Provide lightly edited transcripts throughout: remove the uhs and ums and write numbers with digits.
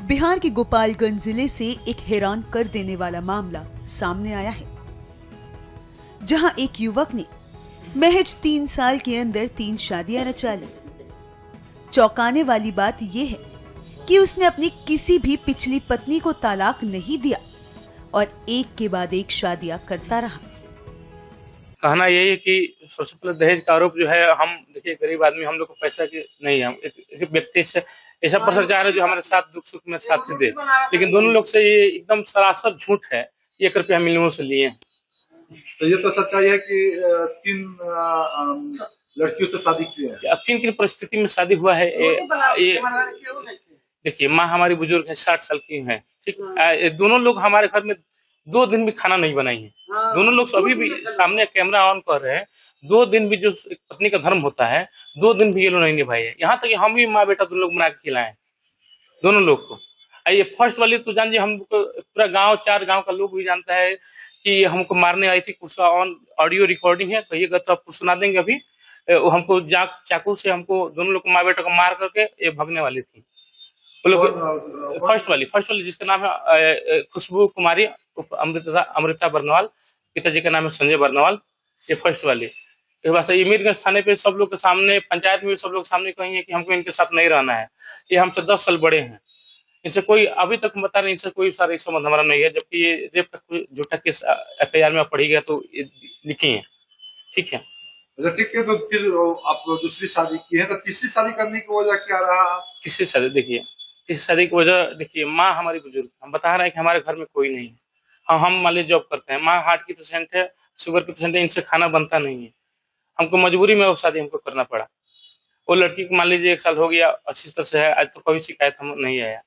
बिहार के गोपालगंज जिले से एक हैरान कर देने वाला मामला सामने आया है, जहां एक युवक ने महज 3 साल के अंदर 3 शादियां रचा ली। चौंकाने वाली बात यह है कि उसने अपनी किसी भी पिछली पत्नी को तलाक नहीं दिया और एक के बाद एक शादियां करता रहा। कहना यही है कि सबसे पहले दहेज का आरोप जो है, हम देखिए गरीब आदमी, हम लोग को पैसा की नहीं है। हम एक व्यक्ति से ऐसा पर्सन चाह रहे जो हमारे साथ दुख सुख में साथ दे, लेकिन दोनों लोग से ये एकदम सरासर झूठ है। 1 रुपया हम इन लोगों से लिए हैं। तो ये तो सच्चाई है कि 3 लड़कियों से शादी की है। अब किन किन परिस्थिति में शादी हुआ है ये देखिए, माँ हमारी बुजुर्ग है, 60 साल की है, ठीक। दोनों लोग हमारे घर में 2 दिन भी खाना नहीं बनाई है। दोनों लोग अभी भी सामने कैमरा ऑन कर रहे हैं। 2 दिन भी जो एक पत्नी का धर्म होता है, 2 दिन भी ये लोग नहीं निभाए है। यहाँ तक कि हम भी माँ बेटा दोनों लोग बना के खिलाए दोनों लोग को। ये फर्स्ट वाली तो जान जी, हम पूरा गांव 4 गांव का लोग भी जानता है कि हमको मारने आई थी। उसका ऑन ऑडियो रिकॉर्डिंग है, कहिएगा तो आपको सुना देंगे। अभी हमको चाकू से हमको दोनों लोग माँ बेटा को मार करके ये भगने वाली थी वो लोग। फर्स्ट वाली जिसका नाम है खुशबू कुमारी अमृता बर्नवाल, पिताजी का नाम है संजय बर्नवाल। ये फर्स्ट वाली ये मीरगंज थाने पे सब लोग के सामने, पंचायत में सब लोग सामने कही है कि हमको इनके साथ नहीं रहना है। ये हमसे 10 साल बड़े हैं। इनसे कोई अभी तक बता रहे, इनसे कोई सारा संबंध हमारा नहीं है। जबकि ये रेप का झूठा केस FIR में पढ़ी गया तो लिखी है, ठीक है। अच्छा ठीक है, तो फिर आप दूसरी शादी की है, तो तीसरी शादी करने की वजह क्या रहा? तीसरी शादी देखिए, तीसरी शादी की वजह देखिए, माँ हमारी बुजुर्ग, हम बता रहे हैं कि हमारे घर में कोई नहीं है। हम मान लीजिए जॉब करते हैं, माँ हार्ट की पेशेंट है, शुगर की पेशेंट है, इनसे खाना बनता नहीं है। हमको मजबूरी में वो शादी हमको करना पड़ा। वो लड़की को मान लीजिए 1 साल हो गया, अच्छी तरह से है, आज तो कभी शिकायत हम नहीं आया।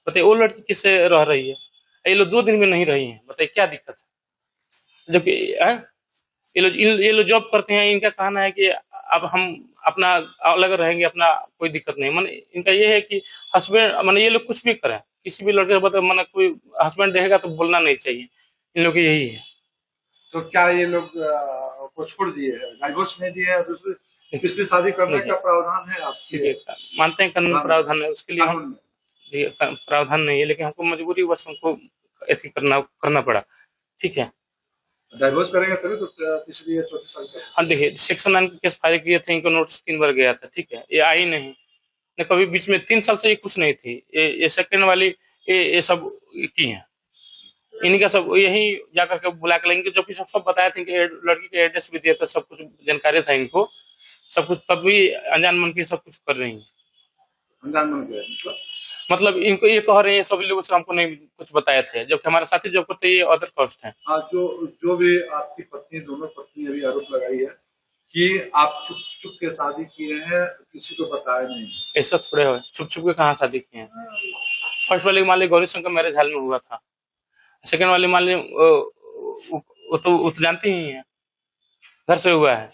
बताइए वो लड़की किससे रह रही है? ये लोग 2 दिन में नहीं रही है, बताइए क्या दिक्कत है? जबकि ये लोग जॉब करते हैं। इनका कहना है कि अब हम अपना अलग रहेंगे, अपना कोई दिक्कत नहीं। मन इनका ये है कि हस्बैंड मन ये लोग कुछ भी करें, किसी भी लड़के को मन कोई हस्बैंड देखेगा तो बोलना नहीं चाहिए। इन लोग यही है। तो क्या ये लोग को छोड़ दिए है, डाइवोर्स नहीं दिए है, दूसरी शादी करने का प्रावधान है आपके? मानते हैं कानून प्रावधान है, उसके लिए हम प्रावधान नहीं है, लेकिन हमको मजबूरी बस हमको ऐसे करना पड़ा, ठीक है। डाइवोर्स करेंगे तभी तो तीसरी या चौथी शादी कर। हाँ देखिए, सेक्शन 9 के केस फाइल किए थे, इनको नोटिस 3 बार गया था, ठीक है। ये आई नहीं न कभी, बीच में 3 साल से ये कुछ नहीं थी। ये सेकंड वाली ये सब की है। इनका सब यही जाकर के बुला के लेंगे, जो कि सब बताए थे कि लड़की के एड्रेस भी दिया था, सब कुछ जानकारी था इनको, सब कुछ, तब भी अनजान मन के सब कुछ कर रही है। अनजान मन के मतलब इनको ये कह रहे हैं सभी लोगों से, हमको नहीं कुछ बताए थे, जबकि हमारे साथी जो करते ये अदर कास्ट है। हाँ, जो भी आपकी पत्नी, दोनों पत्नी अभी आरोप लगाई है कि आप छुप छुप के शादी किए हैं, किसी को बताया नहीं। ऐसा थोड़े हो, छुप छुप के कहाँ शादी किए हैं? फर्स्ट वाली मान ली गौरी शंकर मैरिज हाल में हुआ था। सेकंड वाली मान ली वो तो जानती ही है, घर से हुआ है।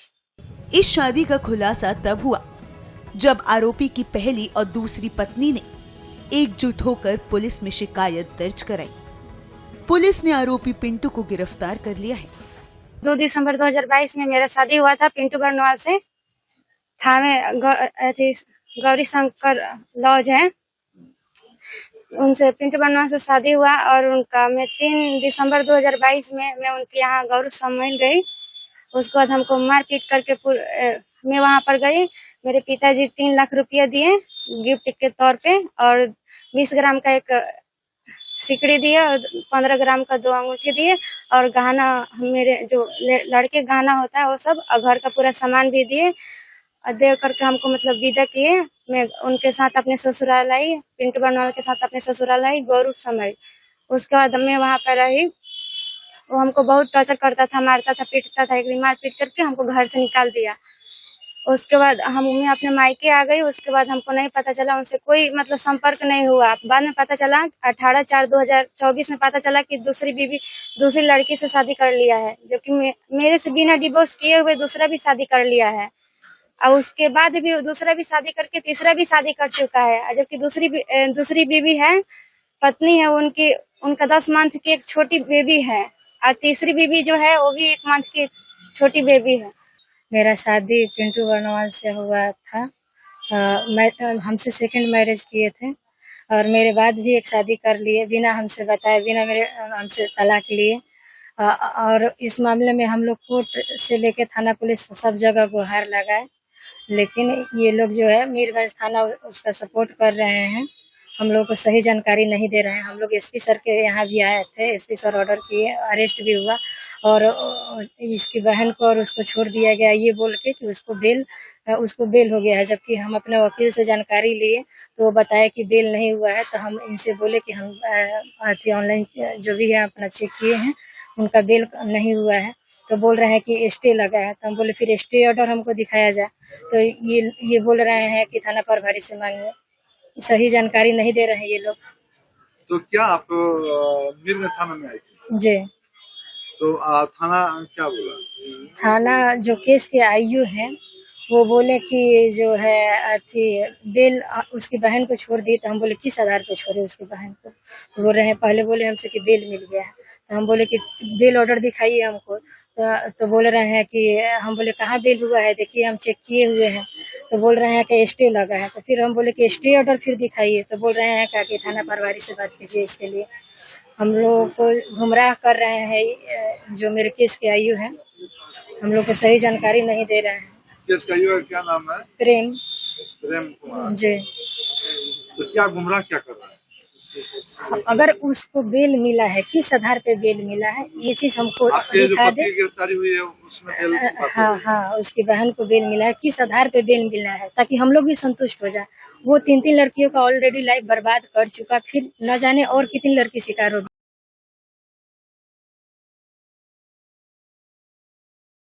इस शादी का खुलासा तब हुआ जब आरोपी की पहली और दूसरी पत्नी ने एकजुट होकर पुलिस में शिकायत दर्ज कराई। पुलिस ने आरोपी पिंटू को गिरफ्तार कर लिया है। 2 दिसंबर 2022 में मेरा शादी हुआ था पिंटू बर्नवाल से। थाने गौरी शंकर लॉज है, उनसे पिंटू बर्नवाल से शादी हुआ। और उनका मैं 3 दिसंबर 2022 में मैं उनके यहाँ गौरव सम्मेलन गई। उसके बाद हमको मारपीट करके मैं वहाँ पर गई। मेरे पिताजी 3 लाख रुपया दिए गिफ्ट के तौर पे, और 20 ग्राम का एक सिकड़ी दिए, और 15 ग्राम का 2 अंगूठी दिए, और गहना, मेरे जो लड़के गहना होता है वो सब, और घर का पूरा सामान भी दिए। और दे करके हमको मतलब विदा किए। मैं उनके साथ अपने ससुराल आई, पिंटू बर्नवाल के साथ अपने ससुराल आई गौरव समय। उसके बाद मैं वहाँ पर रही। वो हमको बहुत टॉर्चर करता था, मारता था, पीटता था। एक दिन मार पीट करके हमको घर से निकाल दिया। उसके बाद मैं अपने मायके आ गई। उसके बाद हमको नहीं पता चला, उनसे कोई मतलब संपर्क नहीं हुआ। बाद में पता चला 18/4/2024 में पता चला कि दूसरी लड़की से शादी कर लिया है, जबकि मेरे से बिना डिवोर्स किए हुए दूसरा भी शादी कर लिया है। और उसके बाद भी दूसरा भी शादी करके तीसरा भी शादी कर चुका है। जबकि दूसरी बीवी है, पत्नी है उनका 10 मंथ की एक छोटी बेबी है, और तीसरी बीवी जो है वो भी 1 मंथ की छोटी बेबी है। मेरा शादी पिंटू बर्नवाल से हुआ था। हमसे सेकंड मैरिज किए थे। और मेरे बाद भी एक शादी कर लिए बिना हमसे बताए, बिना मेरे हमसे तलाक लिए। और इस मामले में हम लोग कोर्ट से लेके थाना पुलिस सब जगह गुहार लगाए, लेकिन ये लोग जो है मीरगंज थाना उसका सपोर्ट कर रहे हैं, हम लोग को सही जानकारी नहीं दे रहे हैं। हम लोग एसपी सर के यहाँ भी आए थे, एसपी सर ऑर्डर किए, अरेस्ट भी हुआ और इसकी बहन को और उसको छोड़ दिया गया ये बोल के कि उसको बेल हो गया है। जबकि हम अपने वकील से जानकारी लिए तो वो बताया कि बेल नहीं हुआ है। तो हम इनसे बोले कि हम ऑनलाइन जो भी है अपना चेक किए हैं, उनका बेल नहीं हुआ है। तो बोल रहे हैं कि स्टे लगा है। तो हम बोले फिर स्टे ऑर्डर हमको दिखाया जाए। तो ये बोल रहे हैं कि थाना प्रभारी से मांगिए। सही जानकारी नहीं दे रहे हैं ये लोग। तो क्या आप मीरगंज थाना में आए थे? जी। तो थाना क्या बोला? थाना जो केस के आईयू हैं वो बोले कि जो है बेल उसकी बहन को छोड़ दी। तो हम बोले किस आधार पे छोड़े उसकी बहन को? तो बोल रहे हैं पहले बोले हमसे कि बेल मिल गया है। तो हम बोले कि बेल ऑर्डर दिखाइए हमको। तो बोल रहे हैं कि हम बोले कहाँ बेल हुआ है, देखिए हम चेक किए हुए हैं। तो बोल रहे हैं कि स्टे लगा है। तो फिर हम बोले कि स्टे ऑर्डर फिर दिखाइए। तो बोल रहे हैं कि थाना प्रभारी से बात कीजिए इसके लिए। हम लोग को गुमराह कर रहे हैं जो मेरे केस के आयु हैं, हम लोग को सही जानकारी नहीं दे रहे हैं। केस का आयु क्या नाम है? प्रेम कुमार जी। तो क्या गुमराह क्या कर रहा है? अगर उसको बेल मिला है, किस आधार पे बेल मिला है ये चीज हमको आपके जो दिखा पति दे। की गिरफ्तारी हुई है उसमें बेल की बात हाँ हाँ, उसकी बहन को बेल मिला है, किस आधार पे बेल मिला है, ताकि हम लोग भी संतुष्ट हो जाए। वो 3 लड़कियों का ऑलरेडी लाइफ बर्बाद कर चुका, फिर न जाने और कितनी लड़की शिकार होगी।